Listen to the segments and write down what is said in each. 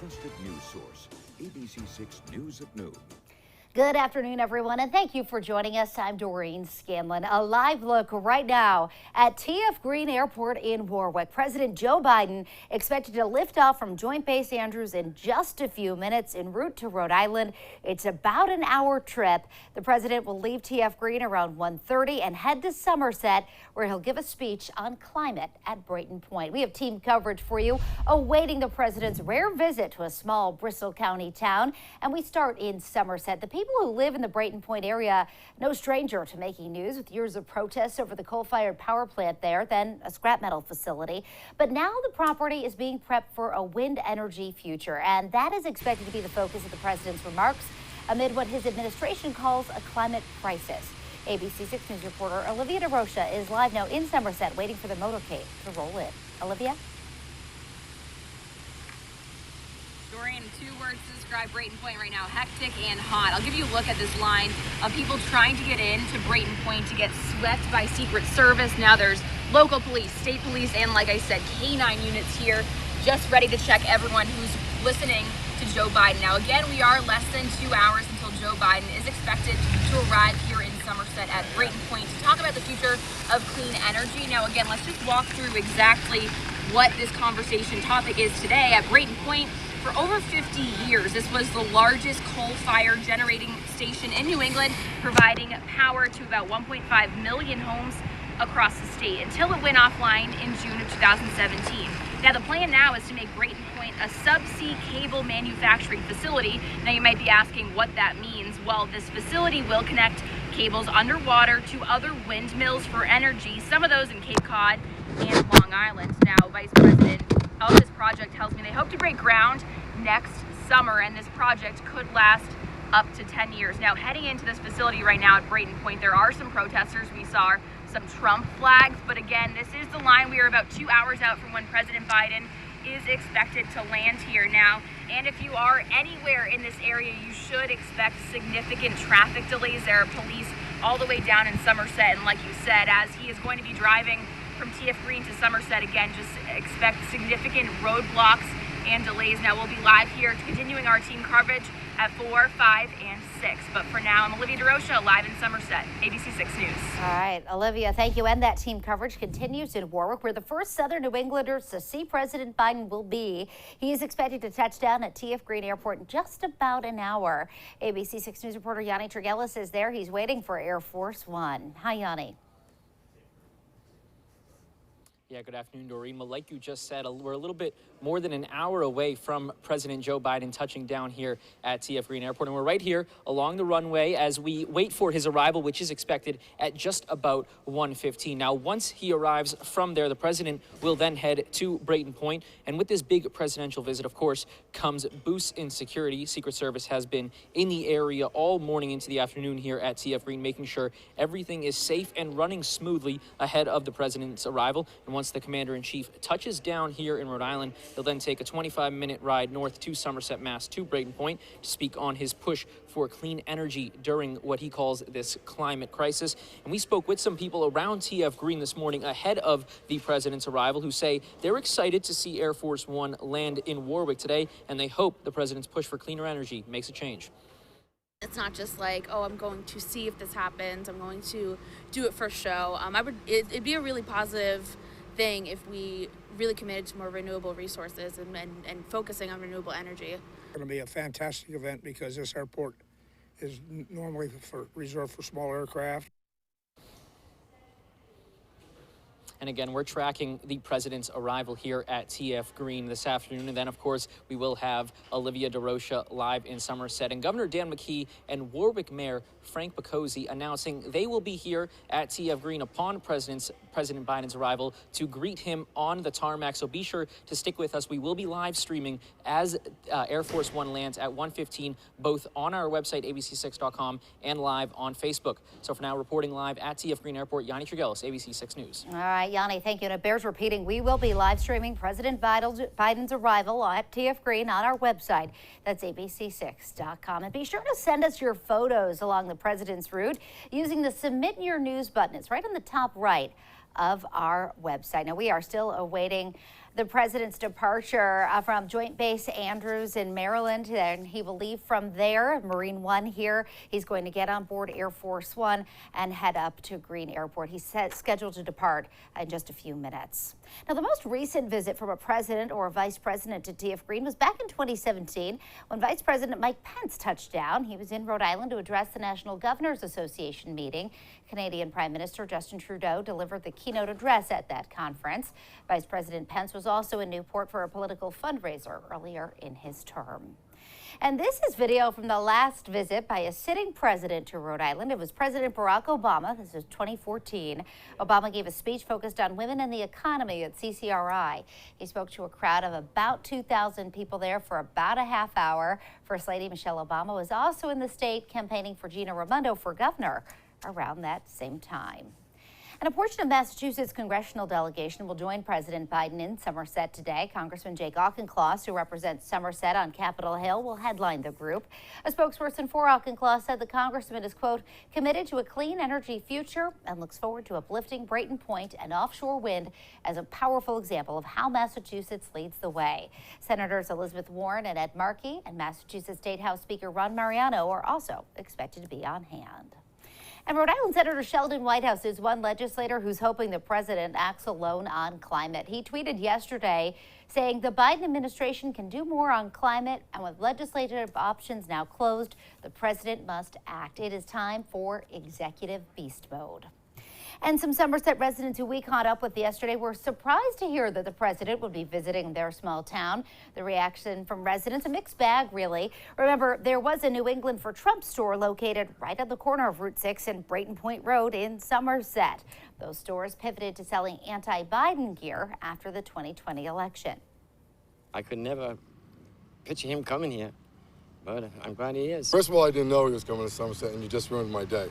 trusted news source, ABC6 News at Noon. Good afternoon, everyone, and thank you for joining us. I'm Doreen Scanlon. A live look right now at TF Green Airport in Warwick. President Joe Biden expected to lift off from Joint Base Andrews in just a few minutes en route to Rhode Island. It's about an hour trip. The president will leave TF Green around 1:30 and head to Somerset, where he'll give a speech on climate at Brayton Point. We have team coverage for you awaiting the president's rare visit to a small Bristol County town. And we start in Somerset. The people who live in the Brayton Point area, no stranger to making news with years of protests over the coal-fired power plant there, then a scrap metal facility. But now the property is being prepped for a wind energy future, and that is expected to be the focus of the president's remarks amid what his administration calls a climate crisis. ABC6 News reporter Olivia DeRocha is live now in Somerset, waiting for the motorcade to roll in. Olivia? Doreen, 2 words to describe Brayton Point right now: hectic and hot. I'll give you a look at this line of people trying to get into Brayton Point to get swept by Secret Service. Now there's local police, state police, and like I said, K9 units here just ready to check everyone who's listening to Joe Biden. Now again, we are less than 2 hours until Joe Biden is expected to arrive here in Somerset at Brayton Point to talk about the future of clean energy. Now again, let's just walk through exactly what this conversation topic is today. At Brayton Point, for over 50 years, this was the largest coal-fired generating station in New England, providing power to about 1.5 million homes across the state until it went offline in June of 2017. Now, the plan now is to make Brayton Point a subsea cable manufacturing facility. Now, you might be asking what that means. Well, this facility will connect cables underwater to other windmills for energy, some of those in Cape Cod and Long Island. Now, Vice President of this project tells me they hope to break ground next summer, and this project could last up to 10 years. Now, heading into this facility right now at Brayton Point, there are some protesters. We saw some Trump flags, but again, this is the line. We are about 2 hours out from when President Biden is expected to land here now. And if you are anywhere in this area, you should expect significant traffic delays. There are police all the way down in Somerset, and like you said, as he is going to be driving from TF Green to Somerset, again, just expect significant roadblocks and delays. Now, we'll be live here continuing our team coverage at 4, 5, and 6. But for now, I'm Olivia DeRocha, live in Somerset, ABC6 News. All right, Olivia, thank you. And that team coverage continues in Warwick, where the first Southern New Englanders to see President Biden will be. He is expected to touch down at TF Green Airport in just about an hour. ABC6 News reporter Yanni Tregellis is there. He's waiting for Air Force One. Hi, Yanni. Yeah, good afternoon, Doreen. Well, like you just said, we're a little bit more than an hour away from President Joe Biden touching down here at TF Green Airport. And we're right here along the runway as we wait for his arrival, which is expected at just about 1:15. Now, once he arrives from there, the president will then head to Brayton Point. And with this big presidential visit, of course, comes boosts in security. Secret Service has been in the area all morning into the afternoon here at TF Green, making sure everything is safe and running smoothly ahead of the president's arrival. And once the commander-in-chief touches down here in Rhode Island, he'll then take a 25-minute ride north to Somerset, Mass, to Brayton Point to speak on his push for clean energy during what he calls this climate crisis. And we spoke with some people around TF Green this morning ahead of the president's arrival who say they're excited to see Air Force One land in Warwick today, and they hope the president's push for cleaner energy makes a change. It's not just like, oh, I'm going to see if this happens, I'm going to do it for show. It'd be a really positive thing if we really committed to more renewable resources and focusing on renewable energy. It's going to be a fantastic event because this airport is normally reserved for small aircraft. And again, we're tracking the president's arrival here at TF Green this afternoon. And then, of course, we will have Olivia DeRocha live in Somerset. And Governor Dan McKee and Warwick Mayor Frank Bacozzi announcing they will be here at TF Green upon President Biden's arrival to greet him on the tarmac. So be sure to stick with us. We will be live streaming as Air Force One lands at 1:15, both on our website, ABC6.com, and live on Facebook. So for now, reporting live at TF Green Airport, Yanni Tregellis, ABC6 News. All right, Yanni, thank you. And it bears repeating, we will be live streaming President Biden's arrival at TF Green on our website. That's ABC6.com. And be sure to send us your photos along the president's route using the Submit Your News button. It's right on the top right of our website. Now, we are still awaiting The president's departure from Joint Base Andrews in Maryland, and he will leave from there, Marine One here. He's going to get on board Air Force One and head up to Green Airport. He's scheduled to depart in just a few minutes. Now, the most recent visit from a president or a vice president to TF Green was back in 2017 when Vice President Mike Pence touched down. He was in Rhode Island to address the National Governors Association meeting. Canadian Prime Minister Justin Trudeau delivered the keynote address at that conference. Vice President Pence was also in Newport for a political fundraiser earlier in his term. And this is video from the last visit by a sitting president to Rhode Island. It was President Barack Obama. This is 2014. Obama gave a speech focused on women and the economy at CCRI. He spoke to a crowd of about 2,000 people there for about a half hour. First Lady Michelle Obama was also in the state campaigning for Gina Raimondo for governor around that same time. And a portion of Massachusetts' congressional delegation will join President Biden in Somerset today. Congressman Jake Auchincloss, who represents Somerset on Capitol Hill, will headline the group. A spokesperson for Auchincloss said the congressman is, quote, committed to a clean energy future and looks forward to uplifting Brayton Point and offshore wind as a powerful example of how Massachusetts leads the way. Senators Elizabeth Warren and Ed Markey and Massachusetts State House Speaker Ron Mariano are also expected to be on hand. And Rhode Island Senator Sheldon Whitehouse is one legislator who's hoping the president acts alone on climate. He tweeted yesterday saying the Biden administration can do more on climate, and with legislative options now closed, the president must act. It is time for executive beast mode. And some Somerset residents who we caught up with yesterday were surprised to hear that the president would be visiting their small town. The reaction from residents, a mixed bag, really. Remember, there was a New England for Trump store located right at the corner of Route 6 and Brayton Point Road in Somerset. Those stores pivoted to selling anti-Biden gear after the 2020 election. I could never picture him coming here, but I'm glad he is. First of all, I didn't know he was coming to Somerset, and you just ruined my day.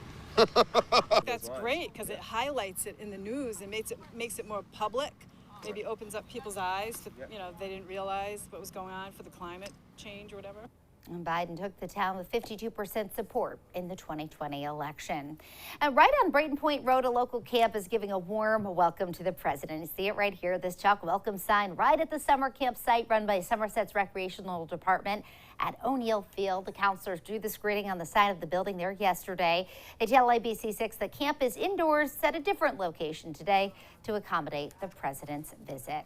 That's great because it highlights it in the news and makes it more public. Maybe opens up people's eyes to, they didn't realize what was going on for the climate change or whatever. And Biden took the town with 52% support in the 2020 election. And right on Brayton Point Road, a local camp is giving a warm welcome to the president. You see it right here, this chalk welcome sign right at the summer camp site run by Somerset's Recreational Department at O'Neill Field. The counselors drew the screening on the side of the building there yesterday. They tell ABC6 the camp is indoors at a different location today to accommodate the president's visit.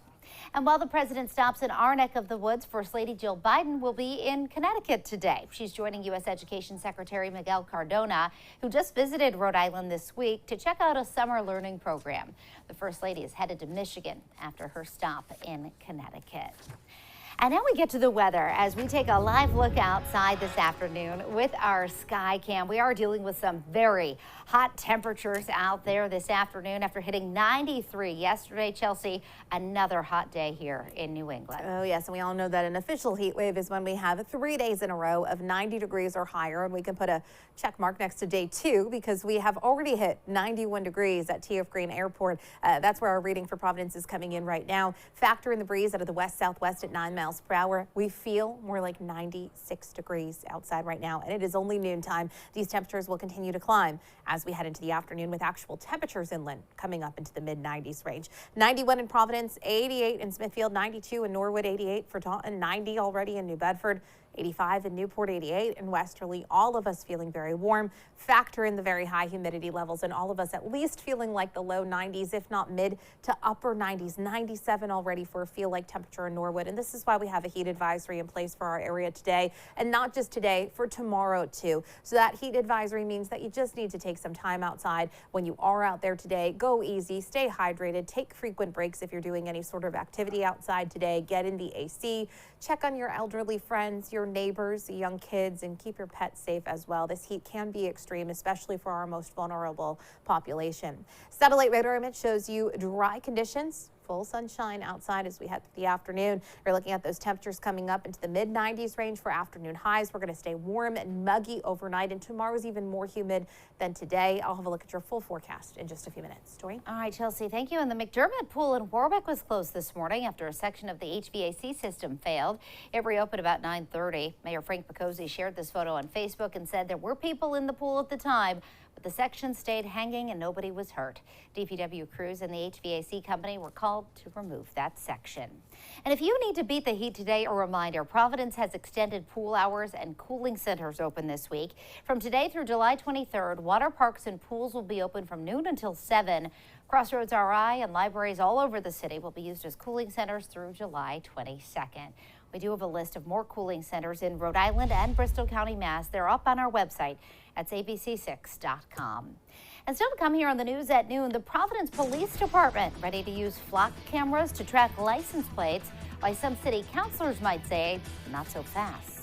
And while the president stops in our neck of the woods, First Lady Jill Biden will be in Connecticut today. She's joining U.S. Education Secretary Miguel Cardona, who just visited Rhode Island this week to check out a summer learning program. The First Lady is headed to Michigan after her stop in Connecticut. And now we get to the weather as we take a live look outside this afternoon with our sky cam. We are dealing with some very hot temperatures out there this afternoon after hitting 93 yesterday. Chelsea, another hot day here in New England. Oh, yes. And we all know that an official heat wave is when we have 3 days in a row of 90 degrees or higher. And we can put a check mark next to day 2 because we have already hit 91 degrees at TF Green Airport. That's where our reading for Providence is coming in right now. Factor in the breeze out of the west-southwest at 9 miles per hour. We feel more like 96 degrees outside right now, and it is only noontime. These temperatures will continue to climb as we head into the afternoon with actual temperatures inland coming up into the mid-90s range. 91 in Providence, 88 in Smithfield, 92 in Norwood, 88 for Taunton, 90 already in New Bedford, 85 in Newport, 88 in Westerly. All of us feeling very warm. Factor in the very high humidity levels, and all of us at least feeling like the low 90s, if not mid to upper 90s. 97 already for a feel-like temperature in Norwood. And this is why we have a heat advisory in place for our area today, and not just today, for tomorrow too. So that heat advisory means that you just need to take some time outside. When you are out there today, go easy, stay hydrated, take frequent breaks if you're doing any sort of activity outside today. Get in the AC, check on your elderly friends, your neighbors, young kids, and keep your pets safe as well. This heat can be extreme, especially for our most vulnerable population. Satellite radar image shows you dry conditions. Full sunshine outside as we head through the afternoon. We're looking at those temperatures coming up into the mid-90s range for afternoon highs. We're going to stay warm and muggy overnight, and tomorrow's even more humid than today. I'll have a look at your full forecast in just a few minutes. Doreen? All right, Chelsea, thank you. And the McDermott pool in Warwick was closed this morning after a section of the HVAC system failed. It reopened about 9:30. Mayor Frank Picozzi shared this photo on Facebook and said there were people in the pool at the time, but the section stayed hanging and nobody was hurt. DPW crews and the HVAC company were called to remove that section. And if you need to beat the heat today, a reminder, Providence has extended pool hours and cooling centers open this week. From today through July 23rd, water parks and pools will be open from noon until 7. Crossroads RI and libraries all over the city will be used as cooling centers through July 22nd. We do have a list of more cooling centers in Rhode Island and Bristol County, Mass. They're up on our website at ABC6.com. And still to come here on the news at noon, the Providence Police Department ready to use flock cameras to track license plates. Why some city councilors might say, not so fast.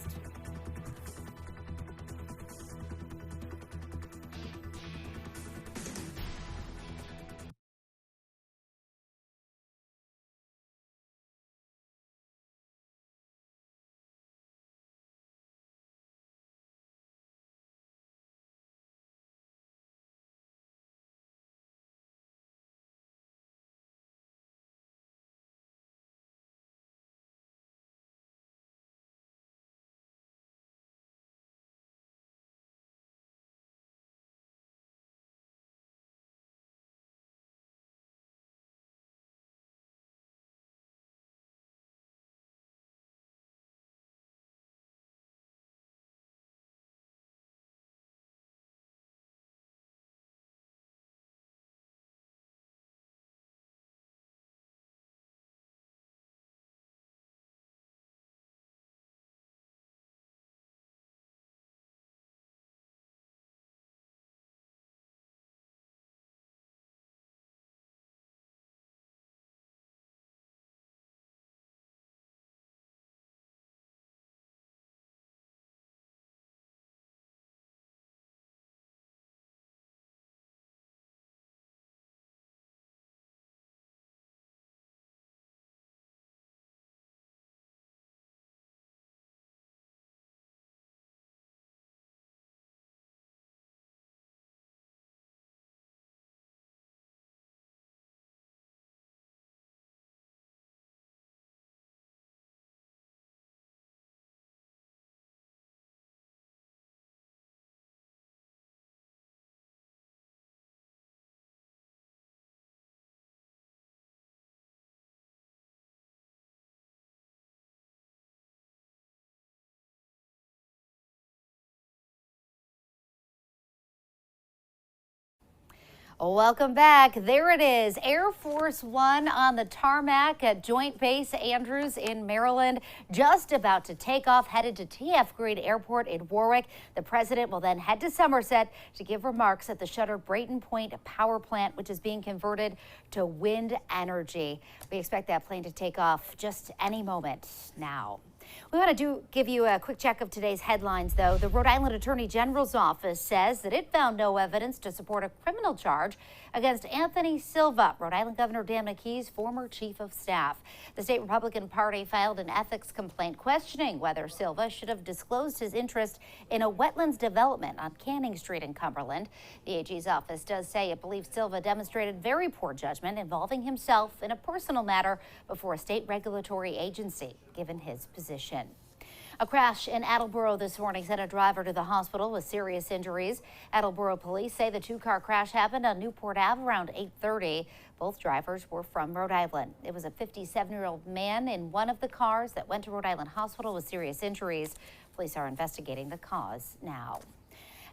Welcome back. There it is, Air Force One on the tarmac at Joint Base Andrews in Maryland, just about to take off, headed to TF Green Airport in Warwick. The president will then head to Somerset to give remarks at the shuttered Brayton Point power plant, which is being converted to wind energy. We expect that plane to take off just any moment now. We want to give you a quick check of today's headlines, though. The Rhode Island Attorney General's office says that it found no evidence to support a criminal charge against Anthony Silva, Rhode Island Governor Dan McKee's former chief of staff. The state Republican Party filed an ethics complaint questioning whether Silva should have disclosed his interest in a wetlands development on Canning Street in Cumberland. The AG's office does say it believes Silva demonstrated very poor judgment involving himself in a personal matter before a state regulatory agency, given his position. A crash in Attleboro this morning sent a driver to the hospital with serious injuries. Attleboro police say the two-car crash happened on Newport Ave around 8:30. Both drivers were from Rhode Island. It was a 57-year-old man in one of the cars that went to Rhode Island Hospital with serious injuries. Police are investigating the cause now.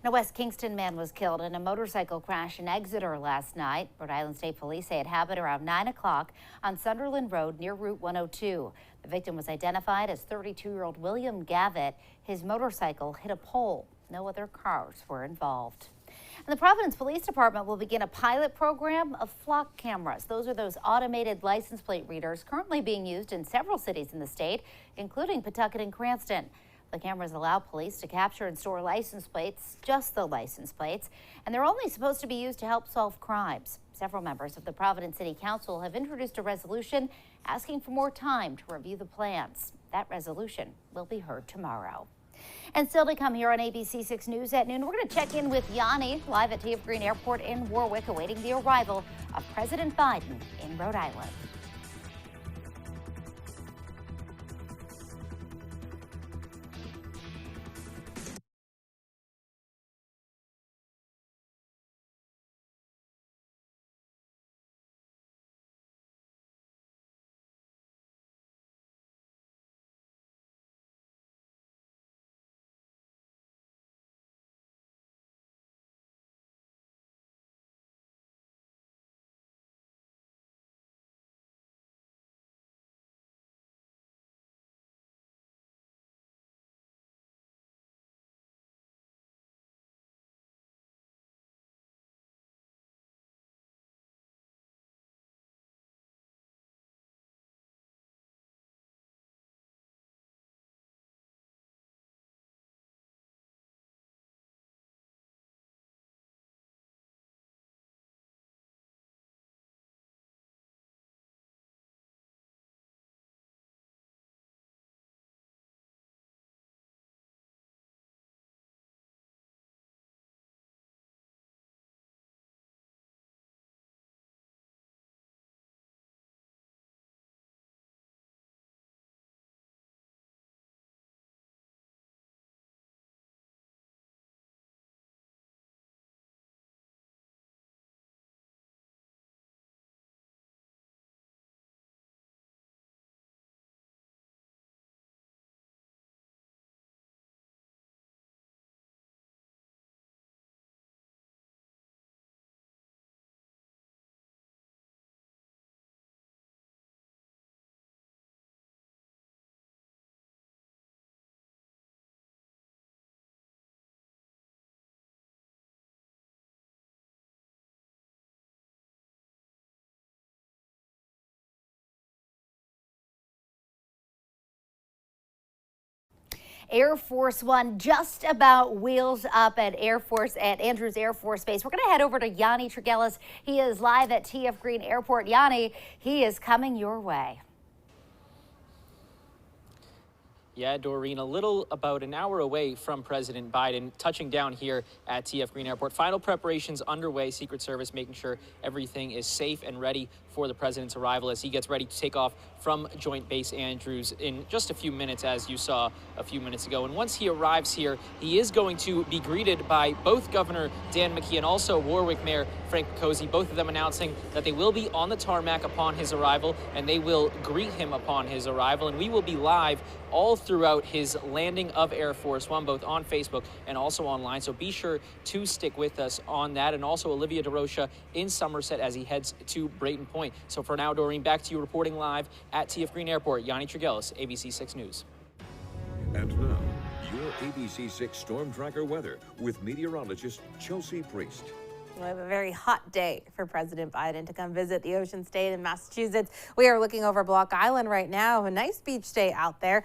A West Kingston man was killed in a motorcycle crash in Exeter last night. Rhode Island State Police say it happened around 9 o'clock on Sunderland Road near Route 102. The victim was identified as 32-year-old William Gavitt. His motorcycle hit a pole. No other cars were involved. And the Providence Police Department will begin a pilot program of flock cameras. Those are those automated license plate readers currently being used in several cities in the state, including Pawtucket and Cranston. The cameras allow police to capture and store license plates, just the license plates, and they're only supposed to be used to help solve crimes. Several members of the Providence City Council have introduced a resolution asking for more time to review the plans. That resolution will be heard tomorrow. And still to come here on ABC6 News at noon, we're going to check in with Yanni live at TF Green Airport in Warwick, awaiting the arrival of President Biden in Rhode Island. Air Force One just about wheels up at Andrews Air Force Base. We're going to head over to Yanni Trigelis. He is live at TF Green Airport. Yanni, he is coming your way. Yeah, Doreen, a little about an hour away from President Biden, touching down here at TF Green Airport. Final preparations underway, Secret Service making sure everything is safe and ready for the president's arrival as he gets ready to take off from Joint Base Andrews in just a few minutes, as you saw a few minutes ago. And once he arrives here, he is going to be greeted by both Governor Dan McKee and also Warwick Mayor Frank Picozzi, both of them announcing that they will be on the tarmac upon his arrival, and they will greet him upon his arrival. And we will be live all throughout his landing of Air Force One, both on Facebook and also online. So be sure to stick with us on that. And also Olivia DeRocha in Somerset as he heads to Brayton Point. So for now, Doreen, back to you reporting live at TF Green Airport. Yanni Trigelis, ABC6 News. And now, your ABC6 Storm Tracker weather with meteorologist Chelsea Priest. We have a very hot day for President Biden to come visit the Ocean State in Massachusetts. We are looking over Block Island right now. A nice beach day out there.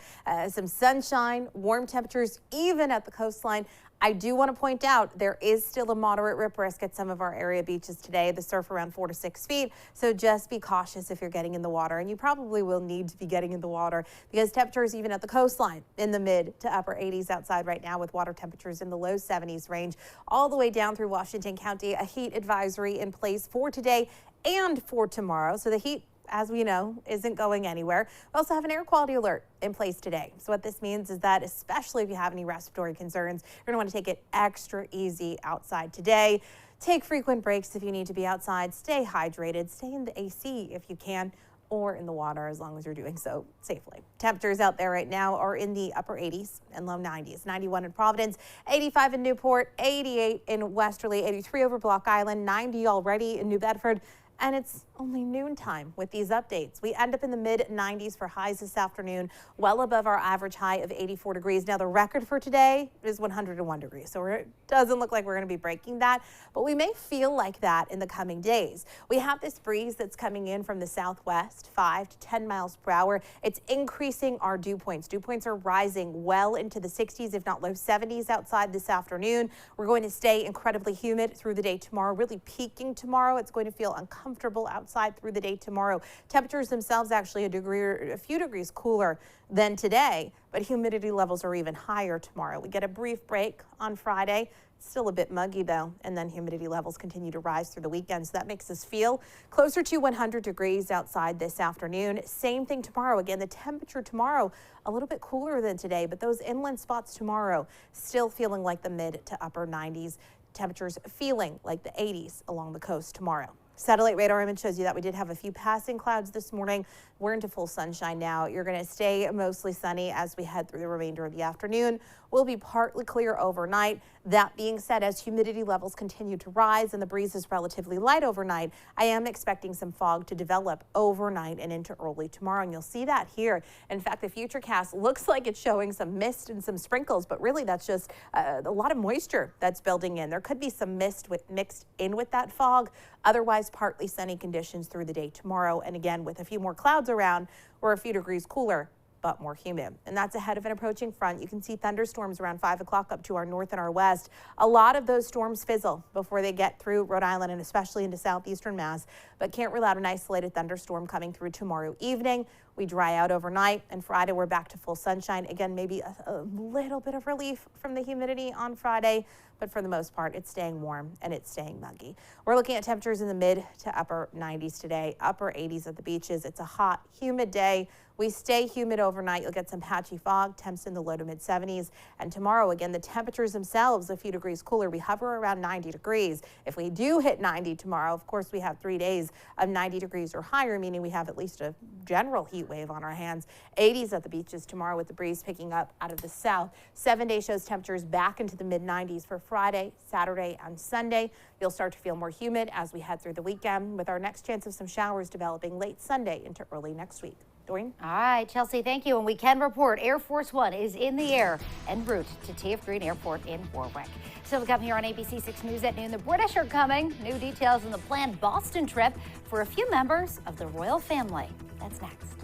Some sunshine, warm temperatures, even at the coastline. I do want to point out there is still a moderate rip risk at some of our area beaches today. The surf around 4 to 6 feet. So just be cautious if you're getting in the water. And you probably will need to be getting in the water because temperatures even at the coastline in the mid to upper 80s outside right now with water temperatures in the low 70s range all the way down through Washington County. A heat advisory in place for today and for tomorrow. So the heat, as we know, isn't going anywhere. We also have an air quality alert in place today. So what this means is that especially if you have any respiratory concerns, you're gonna want to take it extra easy outside today. Take frequent breaks if you need to be outside. Stay hydrated. Stay in the AC if you can, or in the water as long as you're doing so safely. Temperatures out there right now are in the upper 80s and low 90s. 91 in Providence, 85 in Newport, 88 in Westerly, 83 over Block Island, 90 already in New Bedford. And it's only noontime with these updates. We end up in the mid 90s for highs this afternoon, well above our average high of 84 degrees. Now the record for today is 101 degrees. So it doesn't look like we're going to be breaking that, but we may feel like that in the coming days. We have this breeze that's coming in from the southwest, 5 to 10 miles per hour. It's increasing our dew points. Dew points are rising well into the 60s, if not low 70s outside this afternoon. We're going to stay incredibly humid through the day tomorrow, really peaking tomorrow. It's going to feel uncomfortable outside through the day tomorrow. Temperatures themselves actually a few degrees cooler than today, but humidity levels are even higher tomorrow. We get a brief break on Friday. Still a bit muggy though, and then humidity levels continue to rise through the weekend. So that makes us feel closer to 100 degrees outside this afternoon. Same thing tomorrow. Again, the temperature tomorrow a little bit cooler than today, but those inland spots tomorrow still feeling like the mid to upper 90s. Temperatures feeling like the 80s along the coast tomorrow. Satellite radar image shows you that we did have a few passing clouds this morning. We're into full sunshine now. You're going to stay mostly sunny as we head through the remainder of the afternoon. We'll be partly clear overnight. That being said, as humidity levels continue to rise and the breeze is relatively light overnight, I am expecting some fog to develop overnight and into early tomorrow. And you'll see that here. In fact, the Futurecast looks like it's showing some mist and some sprinkles, but really that's just a lot of moisture that's building in. There could be some mist mixed in with that fog. Otherwise, partly sunny conditions through the day tomorrow. And again, with a few more clouds around, we're a few degrees cooler, but more humid. And that's ahead of an approaching front. You can see thunderstorms around 5 o'clock up to our north and our west. A lot of those storms fizzle before they get through Rhode Island and especially into southeastern Mass, but can't rule out an isolated thunderstorm coming through tomorrow evening. We dry out overnight, and Friday we're back to full sunshine. Again, maybe a little bit of relief from the humidity on Friday, but for the most part, it's staying warm and it's staying muggy. We're looking at temperatures in the mid to upper 90s today, upper 80s at the beaches. It's a hot, humid day. We stay humid overnight. You'll get some patchy fog, temps in the low to mid 70s. And tomorrow, again, the temperatures themselves a few degrees cooler. We hover around 90 degrees. If we do hit 90 tomorrow, of course, we have 3 days of 90 degrees or higher, meaning we have at least a general heat wave on our hands. 80s at the beaches tomorrow with the breeze picking up out of the south. 7 day shows temperatures back into the mid 90s for Friday, Saturday, and Sunday. You'll start to feel more humid as we head through the weekend with our next chance of some showers developing late Sunday into early next week. Doreen? All right, Chelsea, thank you. And we can report Air Force One is in the air en route to TF Green Airport in Warwick. Still to come here on ABC6 News at noon. The British are coming. New details on the planned Boston trip for a few members of the royal family. That's next.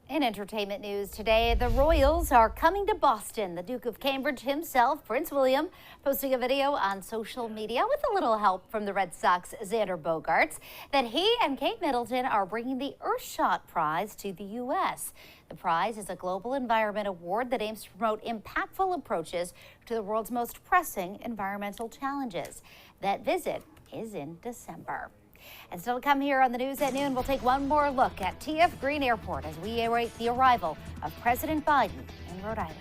In entertainment news today, the Royals are coming to Boston. The Duke of Cambridge himself, Prince William, posting a video on social media with a little help from the Red Sox Xander Bogaerts that he and Kate Middleton are bringing the Earthshot Prize to the U.S. The prize is a global environment award that aims to promote impactful approaches to the world's most pressing environmental challenges. That visit is in December. And still to come here on the news at noon, we'll take one more look at TF Green Airport as we await the arrival of President Biden in Rhode Island.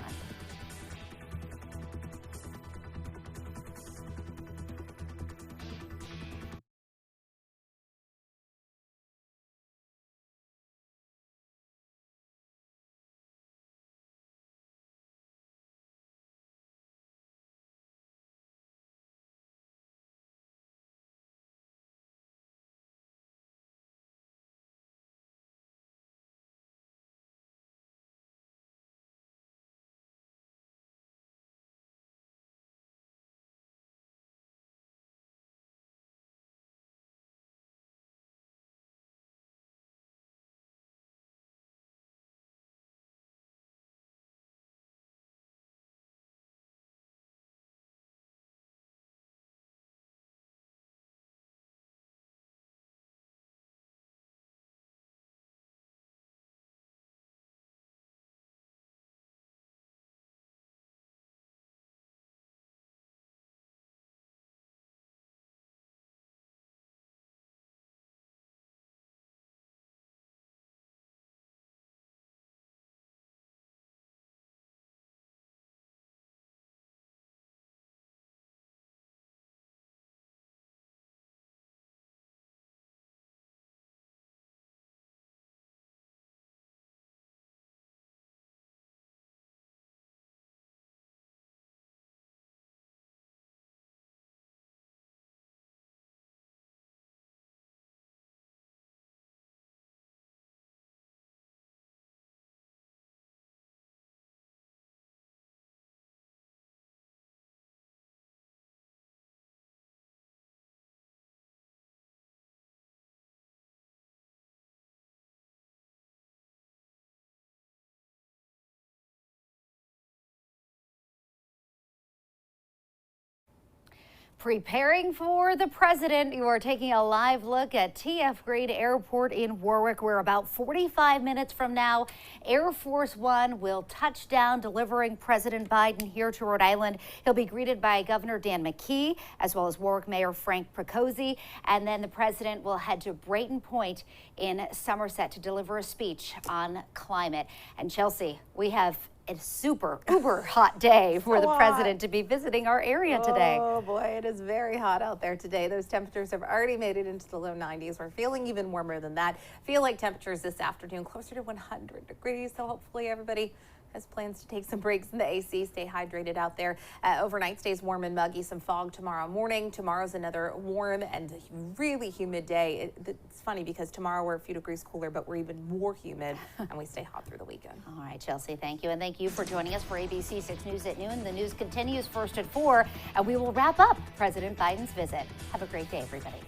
Preparing for the president, you are taking a live look at TF Green Airport in Warwick, where about 45 minutes from now, Air Force One will touch down, delivering President Biden here to Rhode Island. He'll be greeted by Governor Dan McKee, as well as Warwick Mayor Frank Precosi, and then the president will head to Brayton Point in Somerset to deliver a speech on climate. And Chelsea, we have a super uber hot day for the president to be visiting our area today. Oh boy, it is very hot out there today. Those temperatures have already made it into the low 90s. We're feeling even warmer than that. Feel like temperatures this afternoon closer to 100 degrees. So hopefully everybody has plans to take some breaks in the AC. Stay hydrated out there. Overnight stays warm and muggy. Some fog tomorrow morning. Tomorrow's another warm and really humid day. It's funny because tomorrow we're a few degrees cooler, but we're even more humid and we stay hot through the weekend. All right, Chelsea, thank you. And thank you for joining us for ABC6 News at noon. The news continues first at 4, and we will wrap up President Biden's visit. Have a great day, everybody.